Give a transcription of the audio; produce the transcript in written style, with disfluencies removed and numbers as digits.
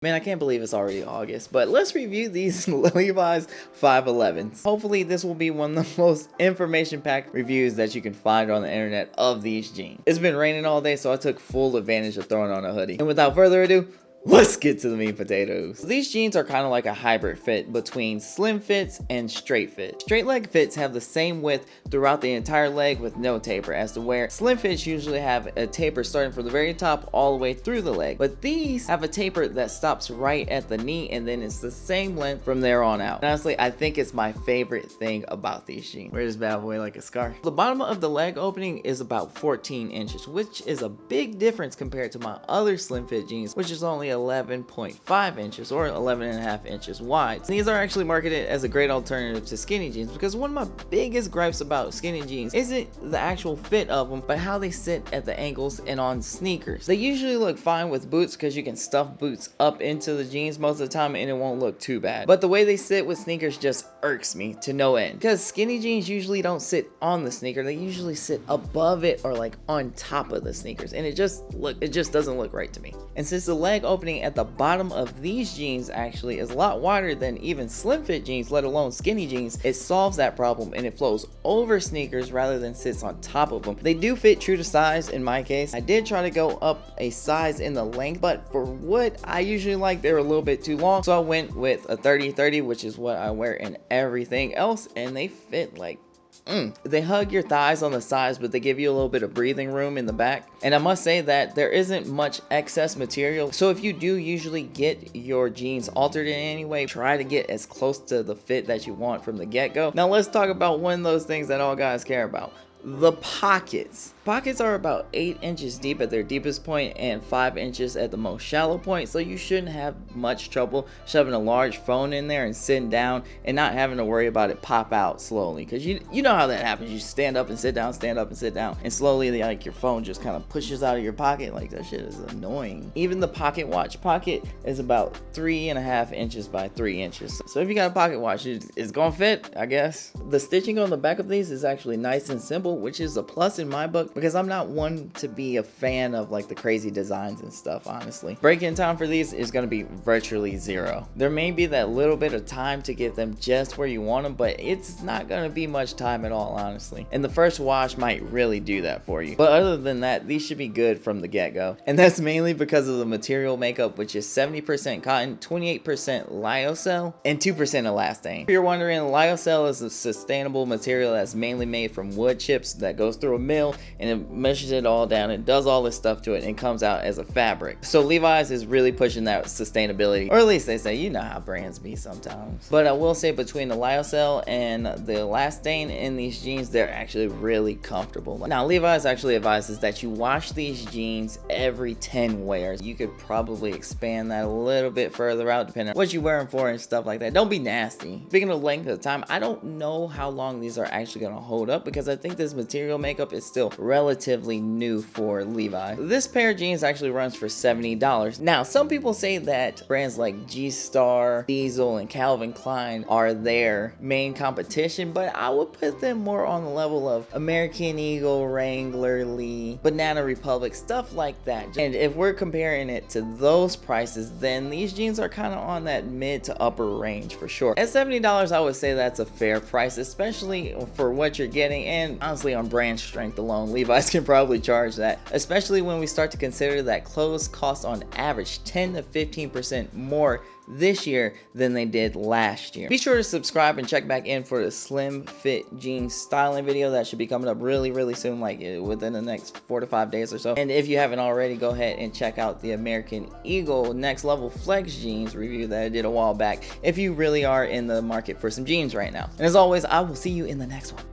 Man, I can't believe it's already August, but let's review these Levi's 511s. Hopefully this will be one of the most information-packed reviews that you can find on the internet of these jeans. It's been raining all day, so I took full advantage of throwing on a hoodie. And without further ado, let's get to the meat and potatoes. These jeans are kind of like a hybrid fit between slim fits and straight fit. Straight leg fits have the same width throughout the entire leg with no taper, as to where slim fits usually have a taper starting from the very top all the way through the leg. But these have a taper that stops right at the knee, and then it's the same length from there on out. And honestly, I think it's my favorite thing about these jeans. Wear this bad boy like a scarf. The bottom of the leg opening is about 14 inches, which is a big difference compared to my other slim fit jeans, which is only 11.5 inches or 11.5 inches wide. These are actually marketed as a great alternative to skinny jeans, because one of my biggest gripes about skinny jeans isn't the actual fit of them, but how they sit at the ankles and on sneakers. They usually look fine with boots because you can stuff boots up into the jeans most of the time and it won't look too bad. But the way they sit with sneakers just irks me to no end, because skinny jeans usually don't sit on the sneaker, they usually sit above it or like on top of the sneakers, and it just doesn't look right to me. And since the leg opening at the bottom of these jeans actually is a lot wider than even slim fit jeans, let alone skinny jeans, it solves that problem and it flows over sneakers rather than sits on top of them. They do fit true to size in my case. I did try to go up a size in the length, but for what I usually like, they were a little bit too long, so I went with a 30-30, which is what I wear in everything else, and they fit like they hug your thighs on the sides, but they give you a little bit of breathing room in the back. And I must say that there isn't much excess material, so if you do usually get your jeans altered in any way, try to get as close to the fit that you want from the get-go. Now let's talk about one of those things that all guys care about: the pockets. Pockets are about 8 inches deep at their deepest point and 5 inches at the most shallow point, so you shouldn't have much trouble shoving a large phone in there and sitting down and not having to worry about it pop out slowly, because you know how that happens. You stand up and sit down, stand up and sit down, and slowly like your phone just kind of pushes out of your pocket. Like, that shit is annoying. Even the pocket watch pocket is about 3.5 inches by 3 inches, so if you got a pocket watch, it's gonna fit, I guess. The stitching on the back of these is actually nice and simple, which is a plus in my book, because I'm not one to be a fan of like the crazy designs and stuff, honestly. Break-in time for these is going to be virtually zero. There may be that little bit of time to get them just where you want them, but it's not going to be much time at all, honestly. And the first wash might really do that for you. But other than that, these should be good from the get-go. And that's mainly because of the material makeup, which is 70% cotton, 28% lyocell, and 2% elastane. If you're wondering, lyocell is a sustainable material that's mainly made from wood chips that goes through a mill and it meshes it all down and does all this stuff to it and comes out as a fabric. So Levi's is really pushing that sustainability, or at least they say. You know how brands be sometimes. But I will say, between the lyocell and the elastane in these jeans, they're actually really comfortable. Now Levi's actually advises that you wash these jeans every 10 wears. You could probably expand that a little bit further out depending on what you wear them for and stuff like that. Don't be nasty. Speaking of length of time, I don't know how long these are actually going to hold up, because I think this material makeup is still relatively new for Levi. This pair of jeans actually runs for $70. Now, some people say that brands like G-Star, Diesel, and Calvin Klein are their main competition, but I would put them more on the level of American Eagle, Wrangler, Lee, Banana Republic, stuff like that. And if we're comparing it to those prices, then these jeans are kind of on that mid to upper range for sure. At $70, I would say that's a fair price, especially for what you're getting, and honestly, on brand strength alone, Levi's can probably charge that, especially when we start to consider that clothes cost on average 10 to 15% more this year than they did last year. Be sure to subscribe and check back in for the slim fit jeans styling video that should be coming up really soon, like within the next 4 to 5 days or so. And if you haven't already, go ahead and check out the American Eagle Next Level Flex jeans review that I did a while back if you really are in the market for some jeans right now. And as always, I will see you in the next one.